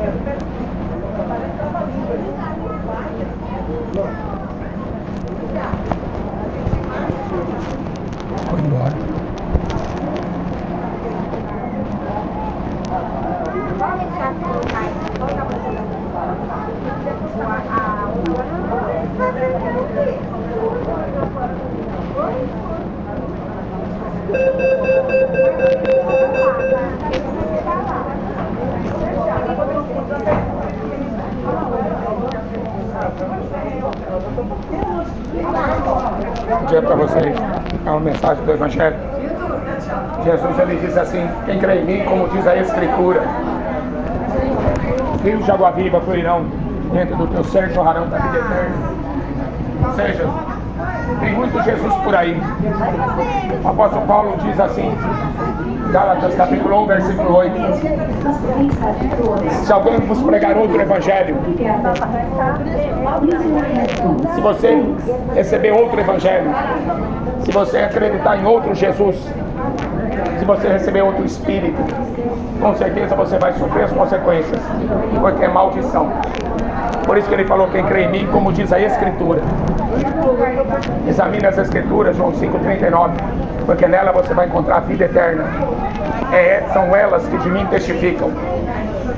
Foi embora. Bom dia para vocês. É uma mensagem do Evangelho. Jesus, ele diz assim: quem crê em mim, como diz a Escritura, rios de água viva fluirão dentro do teu ser, jorrarão da vida eterna. Ou seja, tem muito Jesus por aí. O apóstolo Paulo diz assim, Gálatas capítulo 1, versículo 8: se alguém vos pregar outro evangelho, se você receber outro evangelho, se você acreditar em outro Jesus, se você receber outro Espírito, com certeza você vai sofrer as consequências, porque é maldição. Por isso que ele falou: quem crê em mim, como diz a Escritura. Examine as Escrituras, João 5,39, porque nela você vai encontrar a vida eterna. São elas que de mim testificam.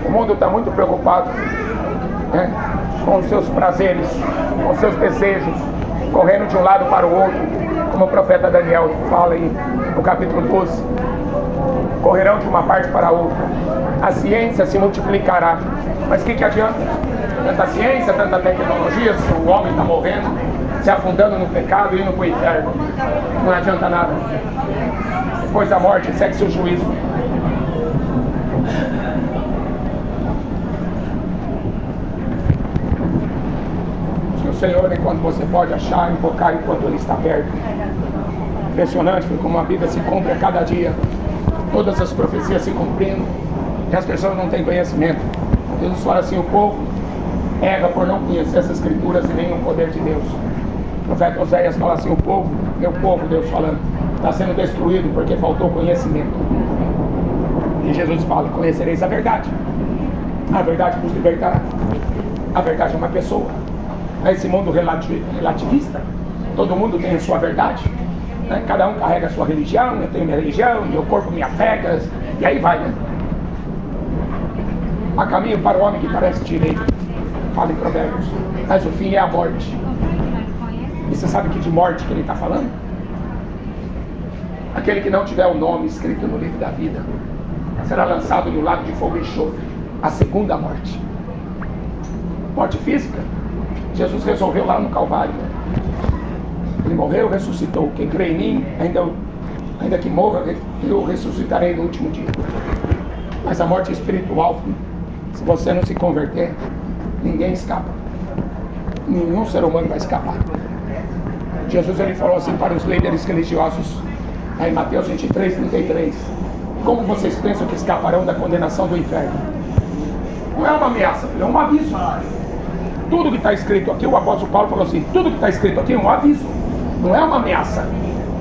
O mundo está muito preocupado, né, com os seus prazeres, com os seus desejos, correndo de um lado para o outro, como o profeta Daniel fala aí no capítulo 12. Correrão de uma parte para a outra. A ciência se multiplicará. Mas o que adianta? Tanta ciência, tanta tecnologia, se o homem está morrendo, se afundando no pecado e indo para o inferno. Não adianta nada. Depois da morte, segue-se o juízo. Que o Senhor, enquanto você pode achar, invocar enquanto Ele está perto. Impressionante como a vida se cumpre a cada dia. Todas as profecias se cumprindo e as pessoas não têm conhecimento. Jesus fala assim: o povo erra por não conhecer as Escrituras e nem o poder de Deus. O profeta Oséias fala assim: o povo, meu povo, Deus falando, está sendo destruído porque faltou conhecimento. E Jesus fala: conhecereis a verdade vos libertará. A verdade é uma pessoa. Nesse mundo relativista, todo mundo tem a sua verdade, né? Cada um carrega a sua religião. Eu tenho minha religião, meu corpo, minhas regras, e aí vai, né? Há caminho para o homem que parece direito, fala em Provérbios, mas o fim é a morte. E você sabe que de morte que ele está falando? Aquele que não tiver o nome escrito no livro da vida será lançado no lago de fogo e enxofre, a segunda morte. Morte física, Jesus resolveu lá no Calvário. Ele morreu, ressuscitou. Quem crê em mim, ainda que morra, eu ressuscitarei no último dia. Mas a morte espiritual, se você não se converter, ninguém escapa. Nenhum ser humano vai escapar. Jesus, ele falou assim para os líderes religiosos, aí em Mateus 23:33: como vocês pensam que escaparão da condenação do inferno? Não é uma ameaça, é um aviso. Tudo que está escrito aqui, o apóstolo Paulo falou assim: tudo que está escrito aqui é um aviso, não é uma ameaça.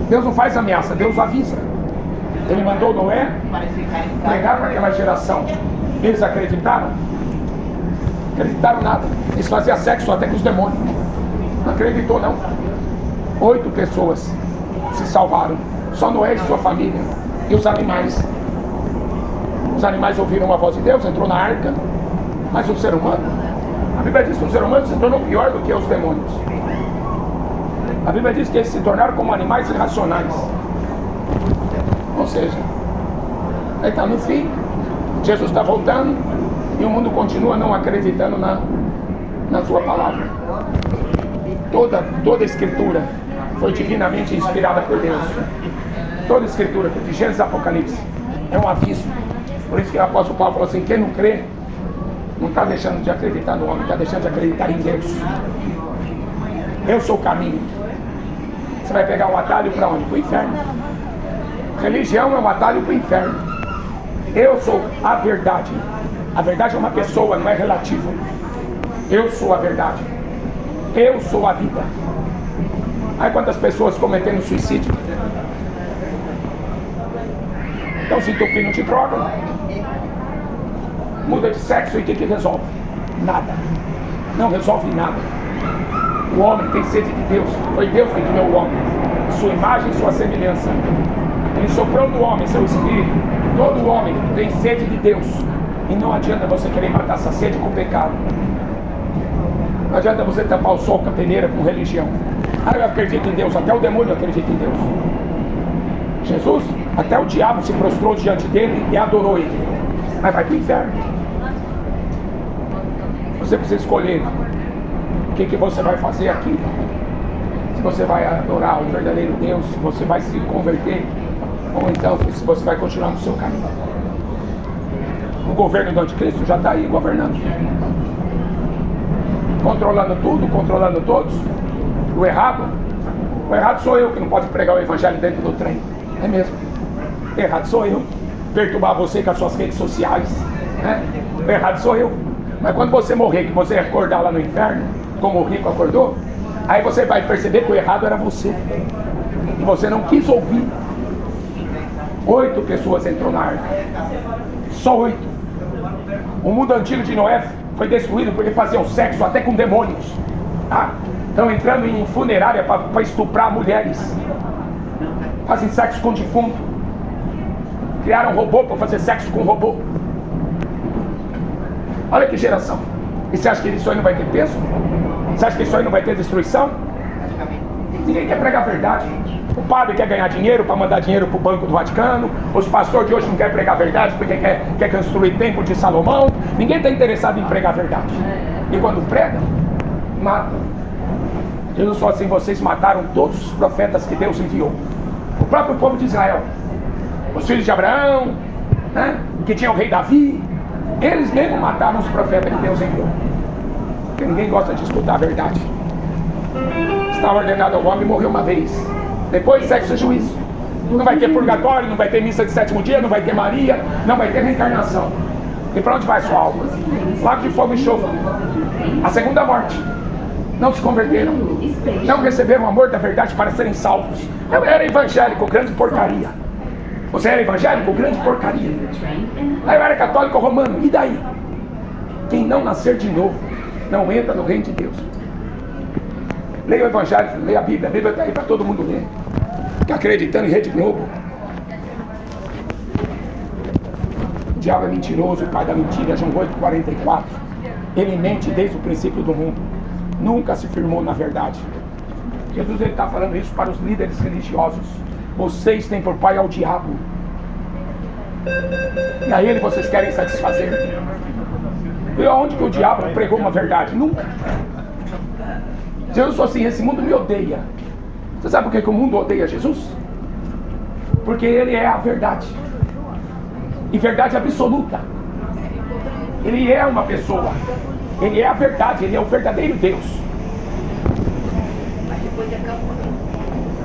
Deus não faz ameaça, Deus avisa. Ele mandou Noé pregar para aquela geração. Eles acreditaram? Acreditaram nada. Eles faziam sexo até com os demônios. Não acreditou não. 8 pessoas se salvaram. Só Noé e sua família. E os animais. Os animais ouviram a voz de Deus, entrou na arca. Mas o ser humano, a Bíblia diz que o ser humano se tornou pior do que os demônios. A Bíblia diz que eles se tornaram como animais irracionais. Ou seja, aí está no fim, Jesus está voltando e o mundo continua não acreditando na sua palavra. Toda a Escritura foi divinamente inspirada por Deus. Toda a Escritura, de Gênesis a Apocalipse, é um aviso. Por isso que o apóstolo Paulo falou assim: quem não crê, não está deixando de acreditar no homem, está deixando de acreditar em Deus. Eu sou o caminho. Você vai pegar um atalho para onde? Para o inferno. Religião é um atalho para o inferno. Eu sou a verdade. A verdade é uma pessoa, não é relativo. Eu sou a verdade. Eu sou a vida. Aí quantas pessoas cometendo suicídio? Estão se entupindo de droga. muda de sexo e o que resolve? Nada. Não resolve nada. O homem tem sede de Deus. Foi Deus que criou o homem, sua imagem e sua semelhança. Ele soprou no homem seu espírito. Todo homem tem sede de Deus. E não adianta você querer matar essa sede com pecado. Não adianta você tapar o sol com a peneira com religião. Ah, eu acredito em Deus. Até o demônio acredita em Deus. Jesus, até o diabo se prostrou diante dele e adorou ele. Mas vai para o inferno. Você precisa escolher o que você vai fazer aqui. Se você vai adorar o verdadeiro Deus, se você vai se converter, ou então se você vai continuar no seu caminho. O governo do anticristo já está aí governando, controlando tudo, controlando todos. O errado sou eu que não pode pregar o evangelho dentro do trem. É mesmo. Errado sou eu. Perturbar você com as suas redes sociais, né? Errado sou eu. Mas quando você morrer, que você acordar lá no inferno, como o rico acordou, aí você vai perceber que o errado era você. E você não quis ouvir. 8 pessoas entrou na arca. Só 8. O mundo antigo de Noé foi destruído porque faziam sexo até com demônios. Estão entrando em funerária para estuprar mulheres. Fazem sexo com defunto. Criaram um robô para fazer sexo com robô. Olha que geração. E você acha que isso aí não vai ter peso? Você acha que isso aí não vai ter destruição? Ninguém quer pregar a verdade. O padre quer ganhar dinheiro para mandar dinheiro para o Banco do Vaticano. Os pastores de hoje não querem pregar a verdade porque quer construir templo de Salomão. Ninguém está interessado em pregar a verdade. E quando pregam, matam. Jesus falou assim: vocês mataram todos os profetas que Deus enviou. O próprio povo de Israel, os filhos de Abraão, né, que tinha o rei Davi, eles mesmos mataram os profetas que Deus enviou. Porque ninguém gosta de escutar a verdade. Estava ordenado ao homem morrer uma vez. Depois sexo e juízo. Não vai ter purgatório, não vai ter missa de 7º dia, não vai ter Maria, não vai ter reencarnação. E para onde vai sua alma? Lago de fogo e enxofre. A segunda morte. Não se converteram. Não receberam o amor da verdade para serem salvos. Eu era evangélico, grande porcaria. Você era evangélico, grande porcaria. Eu era católico romano, e daí? Quem não nascer de novo não entra no reino de Deus. Leia o evangelho, leia a Bíblia está aí para todo mundo ler. Está acreditando em Rede Globo. O diabo é mentiroso, o pai da mentira. João 8,44. Ele mente desde o princípio do mundo. Nunca se firmou na verdade. Jesus está falando isso para os líderes religiosos. Vocês têm por pai ao diabo. E a ele vocês querem satisfazer. E aonde que o diabo pregou uma verdade? Nunca. Jesus falou assim: esse mundo me odeia. Você sabe por que o mundo odeia Jesus? Porque ele é a verdade. E verdade absoluta. Ele é uma pessoa. Ele é a verdade, ele é o verdadeiro Deus.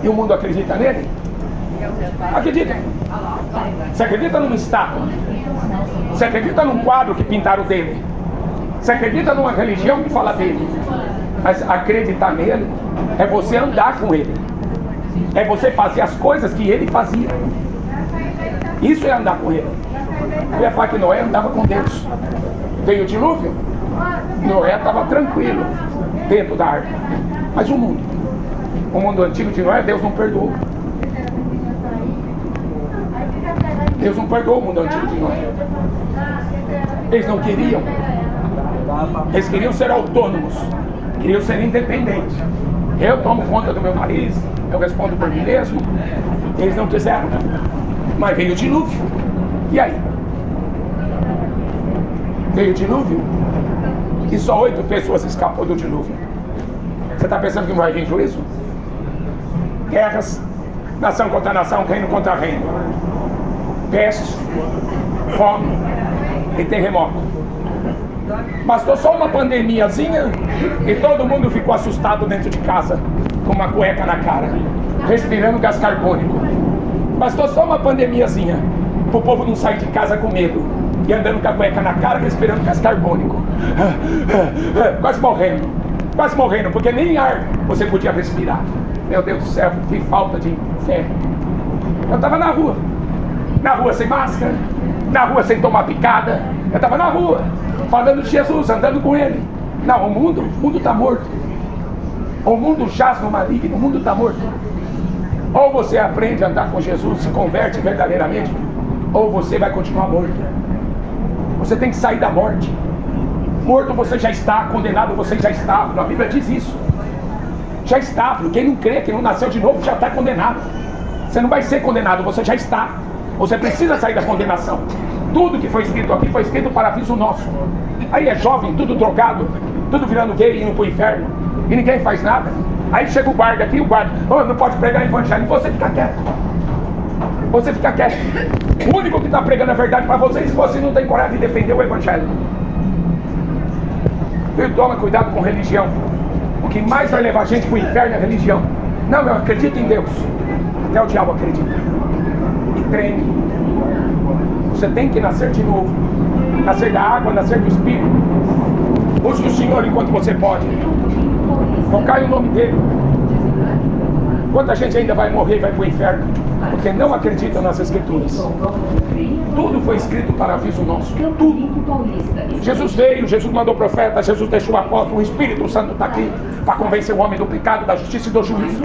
E o mundo acredita nele? Acredita. Você acredita numa estátua? Você acredita num quadro que pintaram dele? Você acredita numa religião que fala dele? Mas acreditar nele é você andar com ele. É você fazer as coisas que ele fazia. Isso é andar com ele. Eu ia falar que Noé andava com Deus. Veio o dilúvio, Noé estava tranquilo dentro da arca. Mas o mundo antigo de Noé, Deus não perdoou. Deus não perdoou o mundo antigo de Noé. Eles não queriam. Eles queriam ser autônomos. Queriam ser independentes. Eu tomo conta do meu nariz, eu respondo por mim mesmo. Eles não quiseram. Mas veio o dilúvio. E aí? Veio o dilúvio e só 8 pessoas escapou do dilúvio. Você está pensando que não vai vir juízo? Guerras, nação contra nação, reino contra reino, pestes, fome e terremoto. Bastou só uma pandemiazinha e todo mundo ficou assustado dentro de casa, com uma cueca na cara, respirando gás carbônico. Bastou só uma pandemiazinha para o povo não sair de casa com medo e andando com a cueca na cara, respirando gás carbônico, quase morrendo, porque nem ar você podia respirar. Meu Deus do céu, que falta de fé. Eu estava na rua sem máscara, na rua sem tomar picada. Eu estava na rua, falando de Jesus, andando com ele. Não, o mundo está morto. O mundo jaz no maligno, o mundo está morto. Ou você aprende a andar com Jesus, se converte verdadeiramente, ou você vai continuar morto. Você tem que sair da morte. Morto você já está, condenado você já está. A Bíblia diz isso. Já está. Quem não crê, quem não nasceu de novo, já está condenado. Você não vai ser condenado, você já está. Você precisa sair da condenação. Tudo que foi escrito aqui foi escrito para aviso nosso. Aí é jovem, tudo drogado, tudo virando gay, indo para o inferno, e ninguém faz nada. Aí chega o guarda aqui, o guarda, não pode pregar evangelho, você fica quieto. Você fica quieto. O único que está pregando a verdade para vocês, você não tem coragem de defender o evangelho. E toma cuidado com religião. O que mais vai levar a gente para o inferno é a religião. Não, eu acredito em Deus. Até o diabo acredita. E treme. Você tem que nascer de novo. Nascer da água, nascer do Espírito. Busque o Senhor enquanto você pode. Não cai o nome dele. Quanta gente ainda vai morrer e vai para o inferno porque não acredita nas Escrituras. Tudo foi escrito para aviso nosso. Tudo. Jesus veio, Jesus mandou profeta, Jesus deixou a porta, o Espírito Santo está aqui para convencer o homem do pecado, da justiça e do juízo.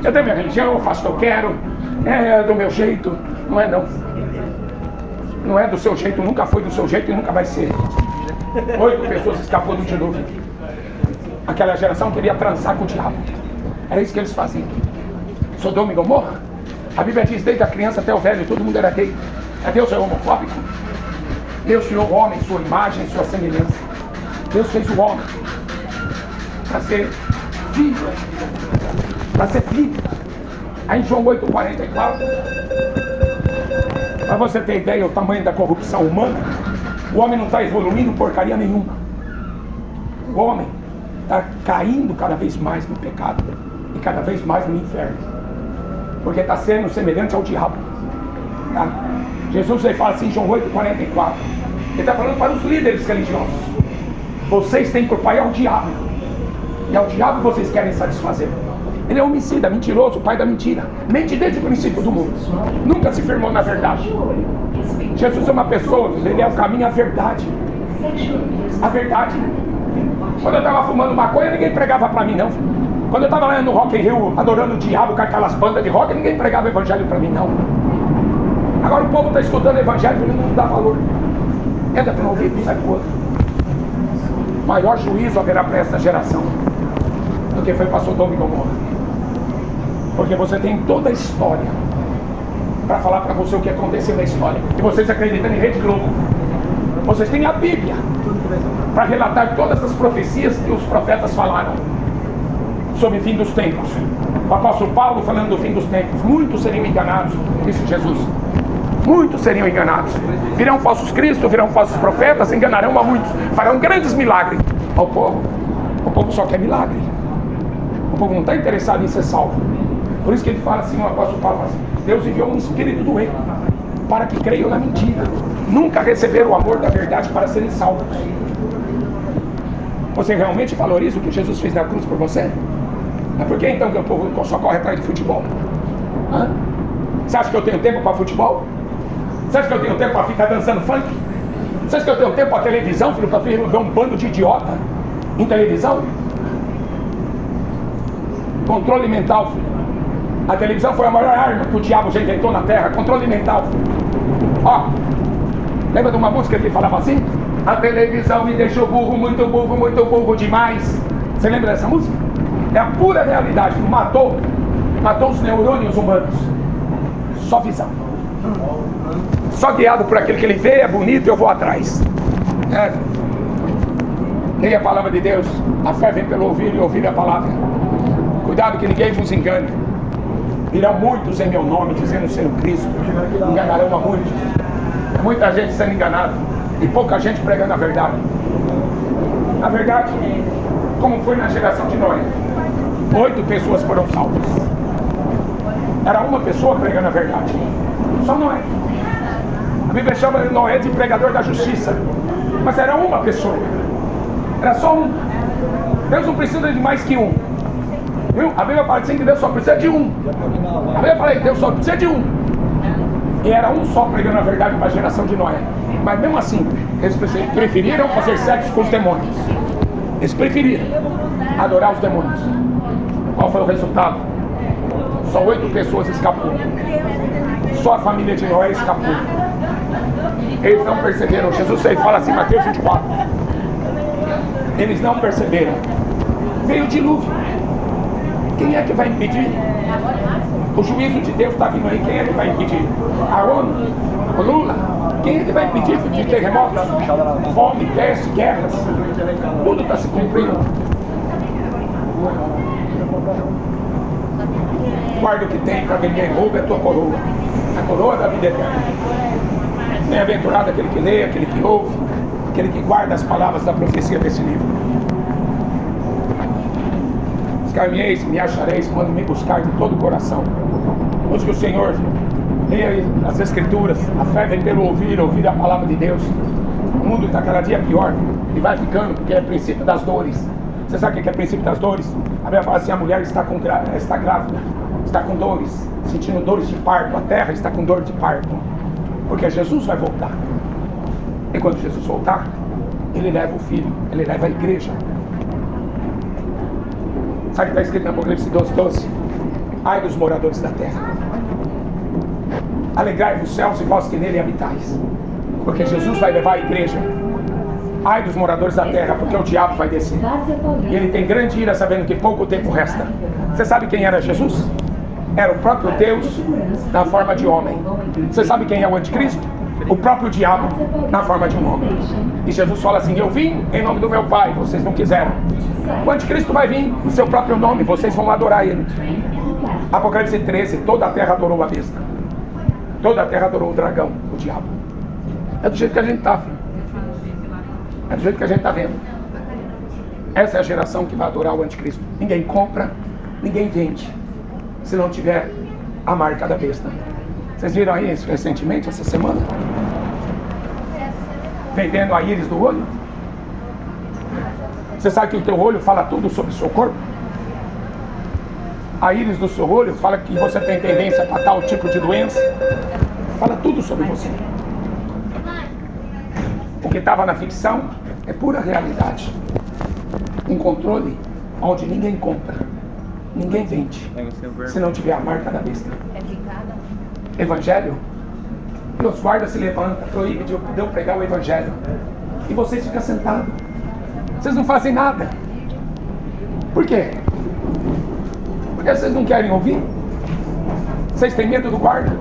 Eu tenho minha religião, eu faço o que eu quero, é do meu jeito. Não é não. Não é do seu jeito, nunca foi do seu jeito e nunca vai ser. 8 pessoas escapou do dilúvio. Aquela geração queria transar com o diabo. Era isso que eles faziam. Sodoma e Gomorra. A Bíblia diz, desde a criança até o velho, todo mundo era gay. Deus é homofóbico. Deus criou o homem, sua imagem, sua semelhança. Deus fez o homem para ser filho. Para ser filho. Aí em João 8,44, para você ter ideia do tamanho da corrupção humana, o homem não está evoluindo porcaria nenhuma. O homem está caindo cada vez mais no pecado e cada vez mais no inferno, porque está sendo semelhante ao diabo. Tá? Jesus aí fala assim em João 8,44. Ele está falando para os líderes religiosos: vocês têm por pai ao diabo, e ao diabo vocês querem satisfazer. Ele é homicida, mentiroso, o pai da mentira. Mente desde o princípio do mundo. Nunca se firmou na verdade. Jesus é uma pessoa, ele é o caminho, a verdade. A verdade. Quando eu estava fumando maconha, ninguém pregava para mim, não. Quando eu estava lá no Rock in Rio, adorando o diabo com aquelas bandas de rock, ninguém pregava evangelho para mim, não. Agora o povo está escutando o evangelho e não dá valor. Entra para um ouvido e sai para o outro. Maior juízo haverá para essa geração do que foi para Sodoma e Gomorra. Porque você tem toda a história para falar para você o que aconteceu na história. E vocês acreditam em Rede Globo. Vocês têm a Bíblia para relatar todas as profecias que os profetas falaram sobre o fim dos tempos. O apóstolo Paulo falando do fim dos tempos. Muitos seriam enganados, disse Jesus. Muitos seriam enganados. Virão falsos cristos, virão falsos profetas, enganarão a muitos, farão grandes milagres ao povo. O povo só quer milagre. O povo não está interessado em ser salvo. Por isso que ele fala assim, o apóstolo Paulo fala assim: Deus enviou um espírito do erro para que creiam na mentira. Nunca receberam o amor da verdade para serem salvos. Você realmente valoriza o que Jesus fez na cruz por você? É por que então que o povo só corre atrás de futebol? Hã? Você acha que eu tenho tempo para futebol? Você acha que eu tenho tempo para ficar dançando funk? Você acha que eu tenho tempo para televisão, filho, para ver um bando de idiota em televisão? Controle mental, filho. A televisão foi a maior arma que o diabo já inventou na terra. Controle mental, filho. Ó, lembra de uma música que ele falava assim? A televisão me deixou burro, muito burro demais. Você lembra dessa música? É a pura realidade. Matou os neurônios humanos. Só visão. Só guiado por aquele que ele vê, é bonito, eu vou atrás. Leia a palavra de Deus. A fé vem pelo ouvir e ouvir a palavra. Cuidado que ninguém vos engane. Virão muitos em meu nome dizendo ser o Cristo. Enganarão a muitos. Muita gente sendo enganada e pouca gente pregando a verdade. A verdade, como foi na geração de Noé, 8 pessoas foram salvas. Era uma pessoa pregando a verdade. Só Noé. A Bíblia chama Noé de pregador da justiça. Mas era uma pessoa. Era só um. Deus não precisa de mais que um. Viu? A Bíblia fala assim que Deus só precisa de um. A Bíblia fala que Deus só precisa de um. E era um só pregando a verdade para a geração de Noé. Mas mesmo assim, eles preferiram fazer sexo com os demônios. Eles preferiram adorar os demônios. Qual foi o resultado? Só 8 pessoas escapou. Só a família de Noé escapou. Eles não perceberam. Jesus fala assim, Mateus 24. Eles não perceberam. Veio o dilúvio. Quem é que vai impedir? O juízo de Deus está vindo aí. Quem é que vai impedir? A ONU? O Lula? Quem é que vai impedir de terremotos? Fome, peste, guerras. Tudo está se cumprindo. Guarda o que tem para que ninguém roube a tua coroa. A coroa da vida eterna. Bem-aventurado aquele que lê, aquele que ouve, aquele que guarda as palavras da profecia desse livro. Buscar-me-eis, me achareis quando me buscar de todo o coração. Busque o Senhor, leia as Escrituras. A fé vem pelo ouvir a palavra de Deus. O mundo está cada dia pior e vai ficando, porque é princípio das dores. Você sabe o que é princípio das dores? A Bíblia fala assim, a mulher está grávida, está com dores, sentindo dores de parto. A terra está com dor de parto, porque Jesus vai voltar. E quando Jesus voltar, Ele leva o Filho, Ele leva a igreja. Sabe o que está escrito em Apocalipse 12:12? Ai dos moradores da terra. Alegrai-vos céus e vós que nele habitais, porque Jesus vai levar a igreja. Ai dos moradores da terra, porque o diabo vai descer. E ele tem grande ira, sabendo que pouco tempo resta. Você sabe quem era Jesus? Era o próprio Deus na forma de homem. Você sabe quem é o anticristo? O próprio diabo na forma de um homem. E Jesus fala assim, eu vim em nome do meu Pai, vocês não quiseram. O anticristo vai vir em seu próprio nome, vocês vão adorar ele. Apocalipse 13, toda a terra adorou a besta. Toda a terra adorou o dragão, o diabo. É do jeito que a gente está, filho. É do jeito que a gente está vendo. Essa é a geração que vai adorar o anticristo. Ninguém compra, ninguém vende, se não tiver a marca da besta. Vocês viram aí isso recentemente, essa semana? Vendendo a íris do olho. Você sabe que o teu olho fala tudo sobre o seu corpo? A íris do seu olho fala que você tem tendência para tal tipo de doença. Fala tudo sobre você. O que estava na ficção é pura realidade. Um controle onde ninguém compra, ninguém vende, se não tiver a marca da besta. Evangelho, e os guardas se levantam, proíbe de eu pregar o Evangelho, e vocês ficam sentados, vocês não fazem nada. Por quê? Porque vocês não querem ouvir? Vocês têm medo do guarda?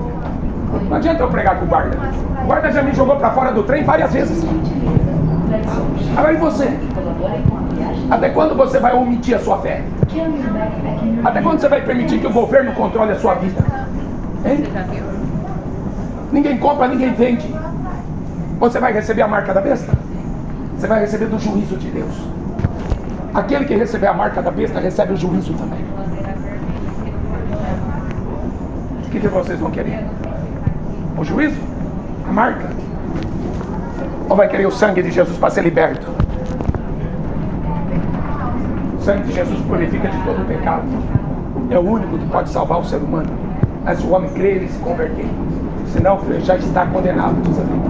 Não adianta eu pregar com o guarda. O guarda já me jogou para fora do trem várias vezes. Agora e você? Até quando você vai omitir a sua fé? Até quando você vai permitir que o governo controle a sua vida? Hein? Ninguém compra, ninguém vende. Você vai receber a marca da besta? Você vai receber do juízo de Deus. Aquele que receber a marca da besta recebe o juízo também. O que vocês vão querer? O juízo? A marca? Ou vai querer o sangue de Jesus para ser liberto? O sangue de Jesus purifica de todo o pecado. É o único que pode salvar o ser humano. Mas se o homem crer e se converter, senão já está condenado, diz a Bíblia.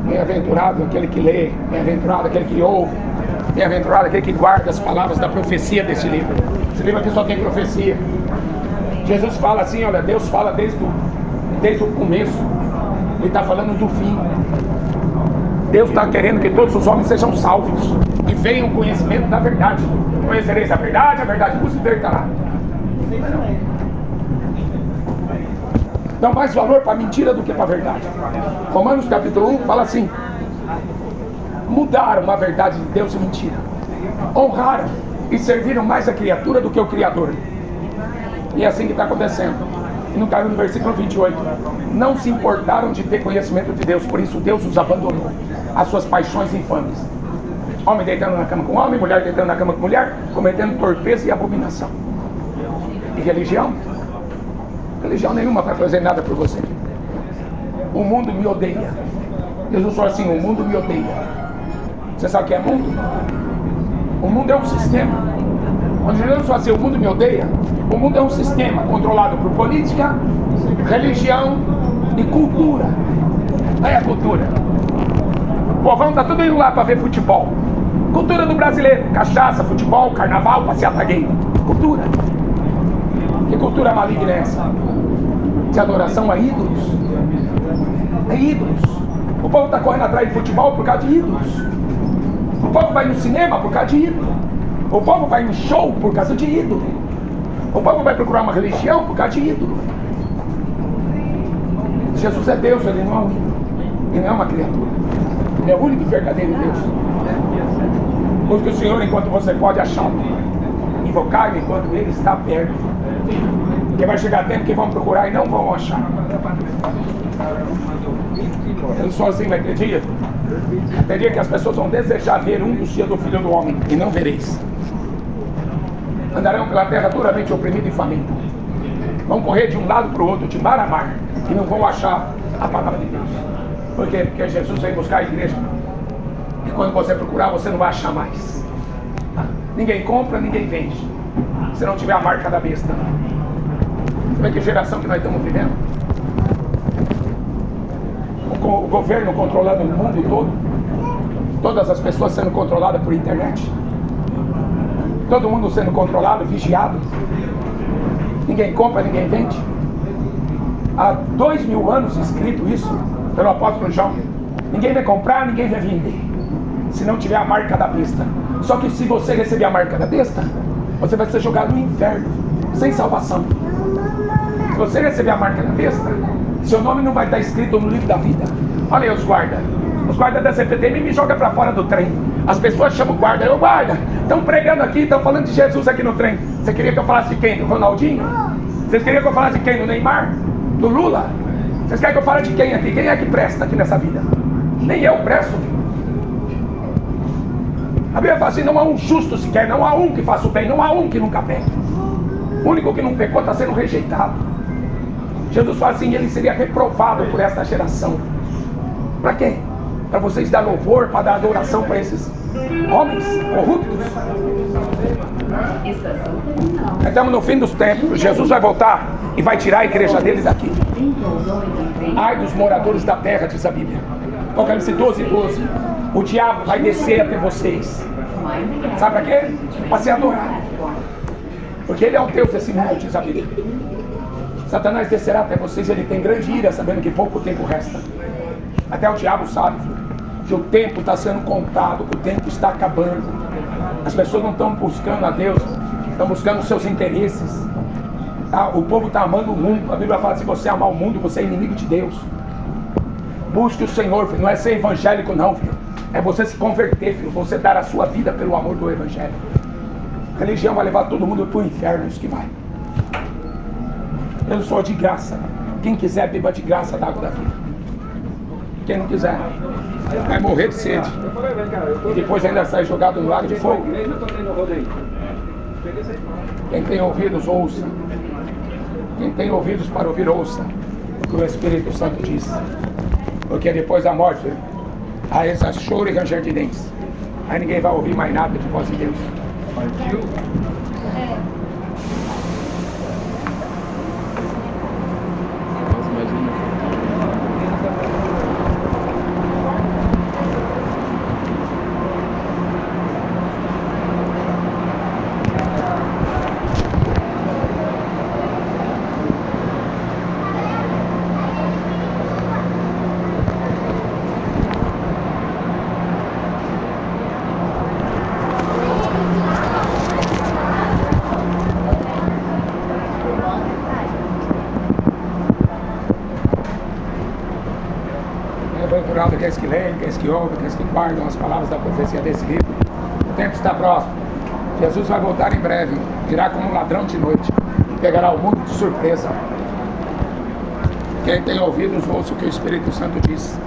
Bem-aventurado aquele que lê, bem-aventurado aquele que ouve, bem-aventurado aquele que guarda as palavras da profecia desse livro. Esse livro aqui só tem profecia. Jesus fala assim, olha, Deus fala desde o começo. Ele está falando do fim. Deus está querendo que todos os homens sejam salvos e venham o conhecimento da verdade. Conhecereis a verdade vos libertará. Dá mais valor para a mentira do que para a verdade. Romanos capítulo 1 fala assim: mudaram a verdade de Deus em mentira, honraram e serviram mais a criatura do que o Criador. E é assim que está acontecendo. E no versículo 28, não se importaram de ter conhecimento de Deus, por isso Deus os abandonou às suas paixões infames. Homem deitando na cama com homem, mulher deitando na cama com mulher, cometendo torpeza e abominação. E religião? Religião nenhuma vai fazer nada por você. O mundo me odeia. Jesus falou assim: o mundo me odeia. Você sabe o que é mundo? O mundo é um sistema. Quando Jesus fala assim, o mundo me odeia, o mundo é um sistema controlado por política, religião e cultura. Aí a cultura. O povão está tudo indo lá para ver futebol. Cultura do brasileiro, cachaça, futebol, carnaval, passeata gay. Cultura. Que cultura maligna é essa? De adoração a ídolos. É ídolos. O povo está correndo atrás de futebol por causa de ídolos. O povo vai no cinema por causa de ídolo. O povo vai em show por causa de ídolo. O povo vai procurar uma religião por causa de ídolo. Jesus é Deus, ele não é um ídolo. Ele não é uma criatura. Ele é o único e verdadeiro Deus. Busque o Senhor enquanto você pode achá-lo. Invocar-me enquanto ele está perto. Porque vai chegar tempo que vão procurar e não vão achar. Eu sou assim, vai ter dia. Tem dia que as pessoas vão desejar ver um dos dias do Filho do Homem e não vereis. Andarão pela terra duramente oprimido e faminto. Vão correr de um lado para o outro, de mar a mar, e não vão achar a palavra de Deus. Por quê? Porque Jesus veio buscar a igreja. E quando você procurar, você não vai achar mais. Ninguém compra, ninguém vende. Se não tiver a marca da besta. Você vê que geração que nós estamos vivendo? O governo controlando o mundo todo. Todas as pessoas sendo controladas por internet. Todo mundo sendo controlado, vigiado. Ninguém compra, ninguém vende. Há 2000 anos escrito isso pelo apóstolo João. Ninguém vai comprar, ninguém vai vender, se não tiver a marca da besta. Só que se você receber a marca da besta, você vai ser jogado no inferno, sem salvação. Se você receber a marca da besta, seu nome não vai estar escrito no livro da vida. Olha aí os guardas. Os guardas da CPTM me jogam para fora do trem. As pessoas chamam o guarda. Eu, guarda, estão pregando aqui, estão falando de Jesus aqui no trem. Você queria que eu falasse de quem? Do Ronaldinho? Vocês queriam que eu falasse de quem? Do Neymar? Do Lula? Vocês querem que eu fale de quem aqui? Quem é que presta aqui nessa vida? Nem eu presto. A Bíblia fala assim, não há um justo sequer, não há um que faça o bem, não há um que nunca peque. O único que não pecou está sendo rejeitado. Jesus fala assim, ele seria reprovado por esta geração. Para quê? Para vocês dar louvor, para dar adoração para esses homens corruptos. Estamos no fim dos tempos. Jesus vai voltar e vai tirar a igreja dele daqui. Ai dos moradores da terra, diz a Bíblia. Apocalipse 12:12. O diabo vai descer até vocês. Sabe para quê? Para ser adorado. Porque ele é o Deus desse mundo, diz a Bíblia. Satanás descerá até vocês, ele tem grande ira, sabendo que pouco tempo resta. Até o diabo sabe, filho, que o tempo está sendo contado, que o tempo está acabando. As pessoas não estão buscando a Deus, estão buscando os seus interesses. O povo está amando o mundo. A Bíblia fala, se você amar o mundo, você é inimigo de Deus. Busque o Senhor, filho. Não é ser evangélico não, filho. É você se converter, filho. Você dar a sua vida pelo amor do evangelho. A religião vai levar todo mundo para o inferno, isso que vai. Eu sou de graça. Quem quiser, beba de graça da água da vida. Quem não quiser, vai morrer de sede. E depois ainda sai jogado no lago de fogo. Quem tem ouvidos, ouça. Quem tem ouvidos para ouvir, ouça o que o Espírito Santo diz. Porque depois da morte, há esse choro e ranger de dentes. Aí ninguém vai ouvir mais nada de voz de Deus. Partiu? Aqueles que leem, aqueles que ouvem, aqueles que guardam as palavras da profecia desse livro. O tempo está próximo. Jesus vai voltar em breve. Virá como um ladrão de noite e pegará o mundo de surpresa. Quem tem ouvidos, ouça o que o Espírito Santo diz.